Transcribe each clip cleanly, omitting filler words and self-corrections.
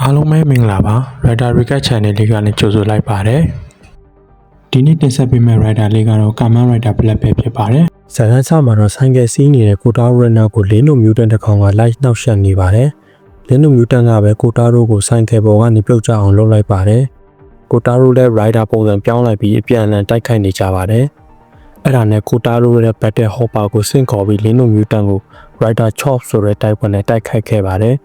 အားလုံးပဲမင်္ဂလာပါ Writer Recap Channel လေးကနေကြိုဆိုလိုက်ပါတယ်ဒီနေ့တင်ဆက်ပေးမယ့် Writer လေးကတော့ Command Writer Black ပဲဖြစ်ပါတယ်ဇာတ်လမ်းစမှာတော့ဆိုင်ကယ်စီးနေတဲ့ကိုတာရိုရဲ့နောက်ကိုလင်းတို့မြူတန်တစ်ကောင်ကလိုက်နှောက်ယှက်နေပါတယ်လင်းတို့မြူတန်ကပဲကိုတာရိုကိုဆိုင်ကယ်ပေါ်ကနေပြုတ်ကျအောင်လုပ်လိုက်ပါတယ်ကိုတာရိုလည်း Writer ပုံစံပြောင်းလိုက်ပြီးအပြန်အလှန်တိုက်ခိုက်နေကြပါတယ်အဲ့ဒါနဲ့ကိုတာရိုရဲ့ Battle Hopper ကိုဆင့်ခေါ်ပြီးလင်းတို့မြူတန်ကို Writer Chop ဆိုတဲ့တိုက်ပွဲနဲ့တိုက်ခိုက်ခဲ့ပါတယ်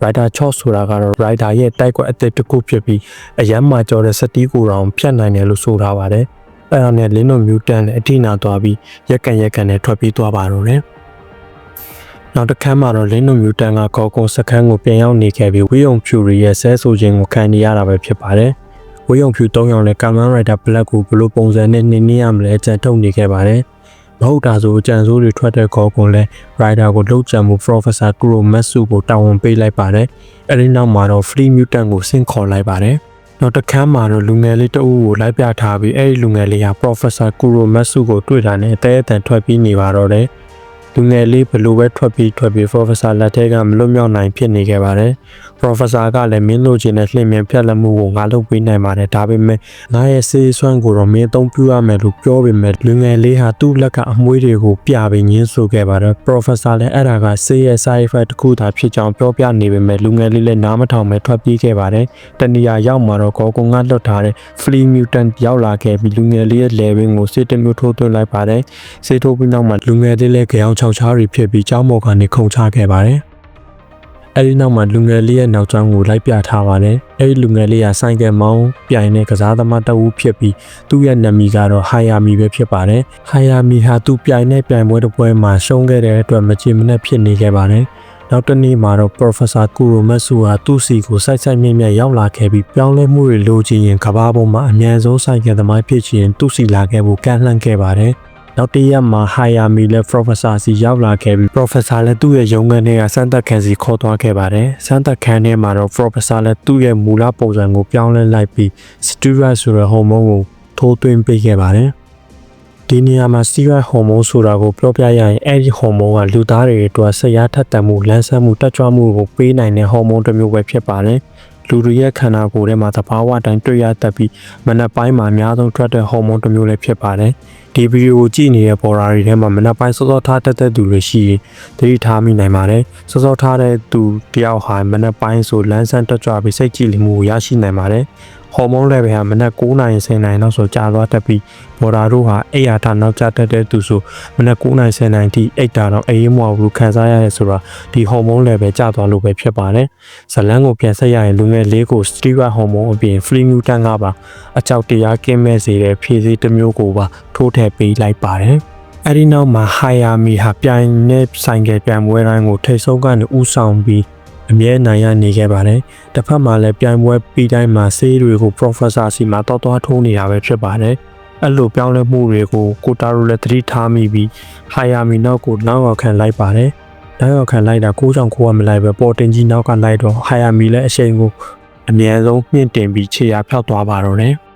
Writer Chop ဆိုတာကတော့ Writer ရဲ့တိုက်ကွက်အသစ်တစ်ခုဖြစ်ပြီးအရန်မှာကြော်တဲ့စတီးကိုတောင်ဖြတ်နိုင်တယ်လို့ဆိုထားပါတယ်။အဲဒါနဲ့လင်းတို့မြူတန်လည်းအထိနာသွားပြီးရက်ကန်နဲ့ထွက်ပြေးသွားပါတော့တယ်။နောက်တစ်ခါမှတော့လင်းတို့မြူတန်ကခေါ်ကုန်းစခန်းကိုပြန်ရောက်နေခဲ့ပြီးဝေယုံဖြူရီရဲ့ဆဲဆိုခြင်းကိုခံနေရတာပဲဖြစ်ပါတယ်။ဝေယုံဖြူ၃ယောက်နဲ့ Command Writer Black ကိုဘယ်လိုပုံစံနဲ့နှင်းရမလဲအကြံထုတ်နေခဲ့ပါတယ်။မဟုတ်တာဆိုအကြံစိုးတွေထွက်တဲ့ခေါ်ကုန်လဲ Writer ကိုလှုပ်ကြံမှု Professor Kuromatsu ကိုတာဝန်ပေးလိုက်ပါတယ်။အဲဒီနောက်မှာတော့ Free Mutant ကိုဆင့်ခေါ်လိုက်ပါတယ်။နောက်တစ်ခါမှာတော့လူငယ်လေးတအုပ်ကိုလိုက်ပြထားပြီးအဲဒီလူငယ်လေးဟာ Professor Kuromatsu ကိုတွေ့တာနဲ့အသေးအတန်ထွက်ပြီးနေပါတော့တယ်။လူငယ်လေးဘလို့ပဲထွက်ပြီး Professor လက်ထက်ကမလွတ်မြောက်နိုင်ဖြစ်နေခဲ့ပါတယ်။ Professor ကလည်းမင်းလိုချင်တဲ့လှည့်မြန်ဖြတ်လက်မှုကိုငါလုပ်ပေးနိုင်ပါတယ်ဒါပေမဲ့ငါရဲ့စေးစွမ်းကိုတော့မင်းအသုံးပြုရမယ်လို့ပြောပေမဲ့လူငယ်လေးဟာသူ့လက်ကအမွှေးတွေကိုပြပြီးညှင်းဆိုခဲ့ပါတယ် Professor လည်းအဲ့ဒါကစေးရဲ့ side effect တစ်ခုသာဖြစ်ကြောင်းပြောပြနေပေမဲ့လူငယ်လေးလည်းနားမထောင်ပဲထွက်ပြေးခဲ့ပါတယ်တနေရာရောက်မှာတော့ခေါ်ကုန်းကလွတ်ထားတဲ့ Free Mutant ရောက်လာခဲ့ပြီးလူငယ်လေးရဲ့ level ကိုစစ်တမျိုးထိုးသွင်းလိုက်ပါတယ်စေးထိုးပြီးနောက်မှာလူငယ်လေးလည်းကြောင်ချောက်ချားတွေဖြစ်ပြီးကြောင်းမော်ကနေခုန်ချခဲ့ပါတယ်အဲဒီနောက်မှာလူငယ်လေးရဲ့နောက်ကျောင်းကိုလိုက်ပြထားပါတယ်အဲဒီလူငယ်လေးကဆိုင်ကယ်မောင်းပြိုင်တဲ့ကစားသမားတအုပ်ဖြစ်ပြီးသူ့ရဲ့နာမည်ကတော့ဟာယာမီပဲဖြစ်ပါတယ်ဟာယာမီဟာသူပြိုင်တဲ့ပြိုင်ပွဲတစ်ပွဲမှာရှုံးခဲ့တဲ့အတွက်မချေမနှက်ဖြစ်နေခဲ့ပါတယ်နောက်တနေ့မှာတော့ Professor Kuromatsu ဟာသူ့စီကိုစိုက်မြင့်ရောက်လာခဲ့ပြီးပြောင်းလဲမှုတွေလိုချင်ရင်ကဘာပေါ်မှာအများဆုံးဆိုင်ကယ်သမားဖြစ်ချင်သူ့စီလာခဲ့ဖို့ကန့်လှမ်းခဲ့ပါတယ်နောက်တစ်ရက်မှာဟာယာမီလည်း Professor စီရောက်လာခဲ့ပြီး Professor လည်းသူ့ရဲ့ရုံးခန်းထဲကစမ်းသပ်ခန်းစီခေါ်သွားခဲ့ပါတယ်။စမ်းသပ်ခန်းထဲမှာတော့ Professor လည်းသူ့ရဲ့မူလပုံစံကိုပြောင်းလဲလိုက်ပြီး steroid ဆိုတဲ့ဟော်မုန်းကိုထိုးသွင်းပေးခဲ့ပါတယ်။ဒီနေရာမှာ steroid ဟော်မုန်းဆိုတာကိုပြောပြရရင်အဲဒီဟော်မုန်းကလူသားတွေအတွက်ဆရာထက်သန်မှုလန်းဆန်းမှုတက်ကြွမှုကိုပေးနိုင်တဲ့ဟော်မုန်းတစ်မျိုးပဲဖြစ်ပါတယ်။လူတွေရဲ့ခန္ဓာကိုယ်ထဲမှာသဘာဝတိုင်းတွေ့ရတတ်ပြီးမနက်ပိုင်းမှာအများဆုံးထွက်တဲ့ဟော်မုန်းတစ်မျိုးလည်းဖြစ်ပါတယ်။ဒီဗီဒီယိုကိုကြည့်နေတဲ့ပေါ်ရာတွေထဲမှာမနက်ပိုင်းစောစောထားတတ်တဲ့သူတွေရှိရင်သတိထားမိနိုင်ပါတယ်။စောစောထားတဲ့သူတယောက်ဟာမနက်ပိုင်းဆိုလန်းဆန်းတက်ကြွပြီးစိတ်ကြည်လင်မှုကိုရရှိနိုင်ပါတယ်။ဟော်မုန်း level ဟာမနက်9နာရီ10နာရီလောက်ဆိုကြာသွားတတ်ပြီးပေါ်ရာတို့ဟာအိပ်ရာထနောက်ကျတတ်တဲ့သူဆိုမနက်9နာရီ10နာရီထိအိပ်တာတော့အေးမွာဘူးခံစားရရဲဆိုတာဒီဟော်မုန်း level ကျသွားလို့ပဲဖြစ်ပါတယ်။ဇလန်းကိုပြန်ဆက်ရရင်လူငယ်လေးကို steroid ဟော်မုန်းအပြင် free mutant ကပါအကြောက်တရားကင်းမဲ့စေတဲ့ဖြည့်စည်းတစ်မျိုးကိုပါထိုးထည့်ပေးလိုက်ပါတယ်။အဲဒီနောက်မှာဟာယာမီဟာပြိုင်နဲ့ဆိုင်ကယ်ပြိုင်ပွဲတိုင်းကိုထိတ်ဆုံးကနေဥဆောင်ပြီးအမြဲနိုင်ရနေခဲ့ပါတယ်။တစ်ဖက်မှာလည်းပြိုင်ပွဲပြီးတိုင်းမှာဆေးတွေကို Professor စီမှာတောက်သွားထိုးနေတာပဲဖြစ်ပါတယ်။အဲ့လိုပြောင်းလဲမှုတွေကိုကိုတာရိုလည်းသတိထားမိပြီးဟာယာမီနောက်ကိုနောက်ရောက်ခံလိုက်ပါတယ်။နောက်ရောက်ခံလိုက်တာကိုကြောင့်ကိုကမလိုက်ပဲပေါ်တင်ကြီးနောက်ကလိုက်တော့ဟာယာမီလည်းအချိန်ကိုအမြဲဆုံးမြင့်တင်ပြီးခြေရာဖြောက်သွားပါတော့တယ်။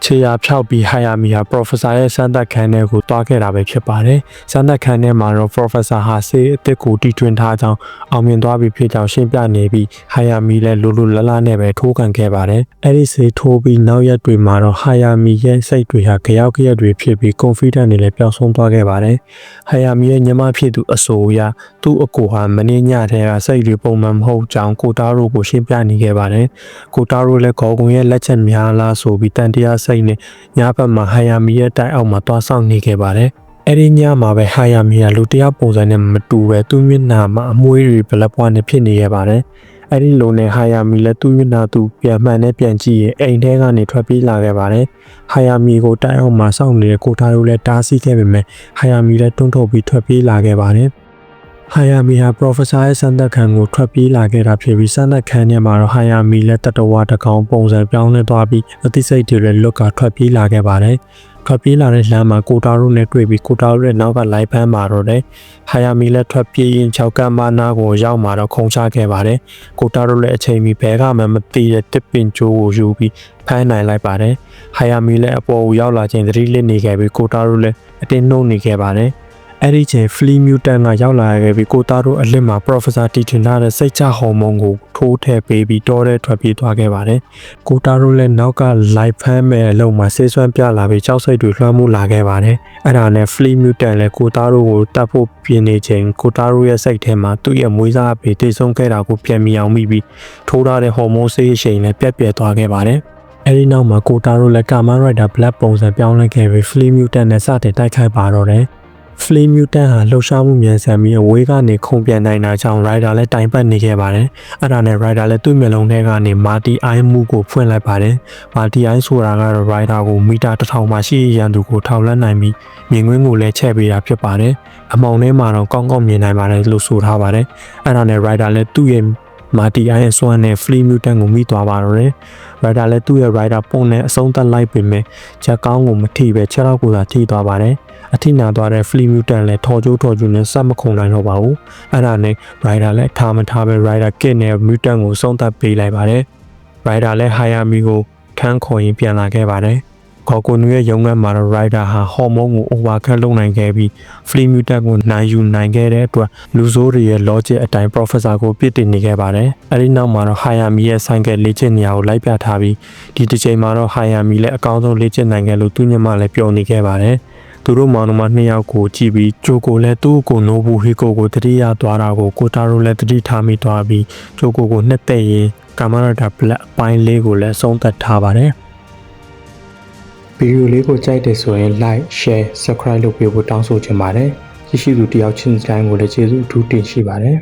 ခြေရာဖြောက်ပြီးဟာယာမီဟာ Professor ရဲ့စမ်းသပ်ခန်းထဲကိုတွားခဲ့တာပဲဖြစ်ပါတယ်။စမ်းသပ်ခန်းထဲမှာတော့ Professor ဟာဆေးအသစ်ကိုတီထွင်ထားကြောင်းအောင်မြင်သွားပြီဖြစ်ကြောင်းရှင်းပြနေပြီးဟာယာမီလည်းလိုလနဲ့ပဲထိုးခံခဲ့ပါတယ်။အဲဒီဆေးထိုးပြီးနောက်ရက်တွေမှာတော့ဟာယာမီရဲ့စိတ်တွေဟာကြောက်ရက်တွေဖြစ်ပြီး confident တွေလည်းပျောက်ဆုံးသွားခဲ့ပါတယ်။ဟာယာမီရဲ့ညီမဖြစ်သူအဆိုအရသူ့အကိုဟာမင်းညထဲကစိတ်တွေပုံမှန်မဟုတ်ကြောင်းကိုတာရိုကိုရှင်းပြနေခဲ့ပါတယ်။ကိုတာရိုလည်းခေါ်ကုံရဲ့လက်ချက်များလားဆိုပြီးတန်တရားစိတ်နဲ့ညဘက်မှာဟာယာမီရဲ့တိုက်အောက်မှာတွားဆောင်နေခဲ့ပါတယ်။အဲဒီညမှာပဲဟာယာမီကလူတယောက်ပုံစံနဲ့မတူပဲသူ့မျက်နှာမှာအမွှေးတွေဘလက်ပွားနဲ့ဖြစ်နေရပါတယ်။အဲဒီလိုနဲ့ဟာယာမီလည်းသူ့မျက်နှာသူပြန်မှန်နဲ့ပြန်ကြည့်ရင်အိမ်ထဲကနေထွက်ပြေးလာခဲ့ပါတယ်။ဟာယာမီကိုတိုက်အောက်မှာစောင့်နေတဲ့ကိုတာရိုလည်းတားဆီးခဲ့ပေမဲ့ဟာယာမီလည်းတွန်းထုတ်ပြီးထွက်ပြေးလာခဲ့ပါတယ်။ဟာယာမီဟာ Professor ရဲ့စမ်းသပ်ခန်းကိုထွက်ပြေးလာခဲ့တာဖြစ်ပြီးစမ်းသပ်ခန်းထဲမှာတော့ဟာယာမီလည်းတတဝါတကောင်ပုံစံပြောင်းလဲသွားပြီးအသိစိတ်တွေလည်းလွတ်ကထွက်ပြေးလာခဲ့ပါတယ်။ထွက်ပြေးလာတဲ့လမ်းမှာကိုတာရိုနဲ့တွေ့ပြီးကိုတာရိုရဲ့နောက်ကလိုက်ဖမ်းมาတော့တယ်။ဟာယာမီလည်းထွက်ပြေးရင်6ကမ်းမနာကိုရောက်มาတော့ခုန်ချခဲ့ပါတယ်။ကိုတာရိုလည်းအချိန်မီဘဲကမှမသိတဲ့တစ်ပင်ကျိုးကိုယူပြီးဖမ်းနိုင်လိုက်ပါတယ်။ဟာယာမီလည်းအပေါ်ကိုရောက်လာချိန်သတိလစ်နေခဲ့ပြီးကိုတာရိုလည်းအတင်းနှုတ်နေခဲ့ပါတယ်။ အဲ့ဒီချိန် Flea Mutant ကရောက်လာခဲ့ပြီးကိုတာရိုအလစ်မှာ Professor တီထွင်ထားတဲ့စိတ်ချဟော်မုန်းကိုထိုးထည့်ပေးပြီးတောထဲထွက်ပြေးသွားခဲ့ပါတယ်။ကိုတာရိုလည်းနောက်ကလိုက်ဖမ်းမဲ့အလုံးမှာဆေးစွမ်းပြလာပြီးကြောက်စိတ်တွေလွှမ်းမိုးလာခဲ့ပါတယ်။အဲ့ဒါနဲ့ Flea Mutant လည်းကိုတာရိုကိုတတ်ဖို့ပြင်နေချိန်ကိုတာရိုရဲ့စိတ်ထဲမှာသူ့ရဲ့မွေးစားအဖေတိတ်ဆုံးခဲ့တာကိုပြန်မြင်အောင်မိပြီးထိုးထားတဲ့ဟော်မုန်းဆေးအရှိန်လည်းပြတ်ပြဲသွားခဲ့ပါတယ်။အဲဒီနောက်မှာကိုတာရိုလည်းကာမန်ရိုက်တာ Black ပုံစံပြောင်းလဲခဲ့ပြီး Flea Mutant နဲ့စတင်တိုက်ခိုက်ပါတော့တယ်။ Flea Mutant ဟာလှုပ်ရှားမှုမြန်ဆန်ပြီးအဝေးကနေခုန်ပြန်နိုင်တာကြောင့် Rider လည်းတိုင်ပတ်နေခဲ့ပါတယ်။အဲ့ဒါနဲ့ Rider လည်းသူ့မျက်လုံးထဲကနေ Marty Eye မှုကိုဖွင့်လိုက်ပါတယ်။ Marty Eye ဆိုတာကတော့ Rider ကိုမီတာ1000မှာရှိရန်သူကိုထောက်လှမ်းနိုင်ပြီးမြင်ကွင်းကိုလည်းချဲ့ပေးတာဖြစ်ပါတယ်။အမောင်ထဲမှာတော့ကောင်းကောင်းမြင်နိုင်ပါတယ်လို့ဆိုထားပါတယ်။အဲ့ဒါနဲ့ Rider လည်းသူ့ရဲ့Marty Eye ရဲ့စွမ်းနဲ့ Flea Mutant ကိုမိသွားပါတော့တယ်။ Rider လည်းသူ့ရဲ့ Rider ပုံနဲ့အဆုံးသတ်လိုက်ပေမဲ့ချက်ကောင်းကိုမထိပဲချက်တော့ကိုသာထိသွားပါတယ်။အထိနာသွားတဲ့ Flea Mutant လည်းထော်ကျိုးနဲ့စက်မခုန်နိုင်တော့ပါဘူး။အဲ့ဒါနဲ့ Rider လည်းထားမထားပဲ Rider Kid နဲ့ Mutant ကိုဆုံးသတ်ပေးလိုက်ပါတယ်။ Rider လည်း Hayami ကိုခန်းခေါ်ရင်ပြန်လာခဲ့ပါတယ်။ခေါ်ကိုနူရဲ့ရုံးခန်းမှာတော့ Rider ဟာဟော်မုန်းကို overcut လုပ်နိုင်ခဲ့ပြီး Flea Mutant ကိုနိုင်ယူနိုင်ခဲ့တဲ့အတွက်လူဆိုးတွေရဲ့ logic အတိုင်း Professor ကိုပြစ်တင်နေခဲ့ပါတယ်။အဲဒီနောက်မှာတော့ Hayami ရဲ့ဆိုင်ကယ်လေ့ကျင့်နေရာကိုလိုက်ပြထားပြီးဒီတစ်ချိန်မှာတော့ Hayami လည်းအကောင်းဆုံးလေ့ကျင့်နိုင်ခဲ့လို့သူညမလည်းပျော်နေခဲ့ပါတယ်။သူတို့မောင်နှမ2ယောက်ကိုကြည့်ပြီးဂျိုကိုလည်းသူ့ကို Nobuhiko ကိုတတိယသွားတာကိုကိုတာရိုလည်းတတိထားမိသွားပြီးဂျိုကိုကိုနှစ်သက်ရင်ကာမရာတာ Black အပိုင်းလေးကိုလည်းဆုံးသက်ထားပါတယ်။ဗီဒီယိုလေးကိုကြိုက်တယ်ဆိုရင် like share subscribe လုပ်ပေးဖို့တောင်းဆိုချင်ပါတယ်။ကြည့်ရှုသူတယောက်ချင်းတိုင်းကိုလည်းကျေးဇူးအထူးတင်ရှိပါတယ်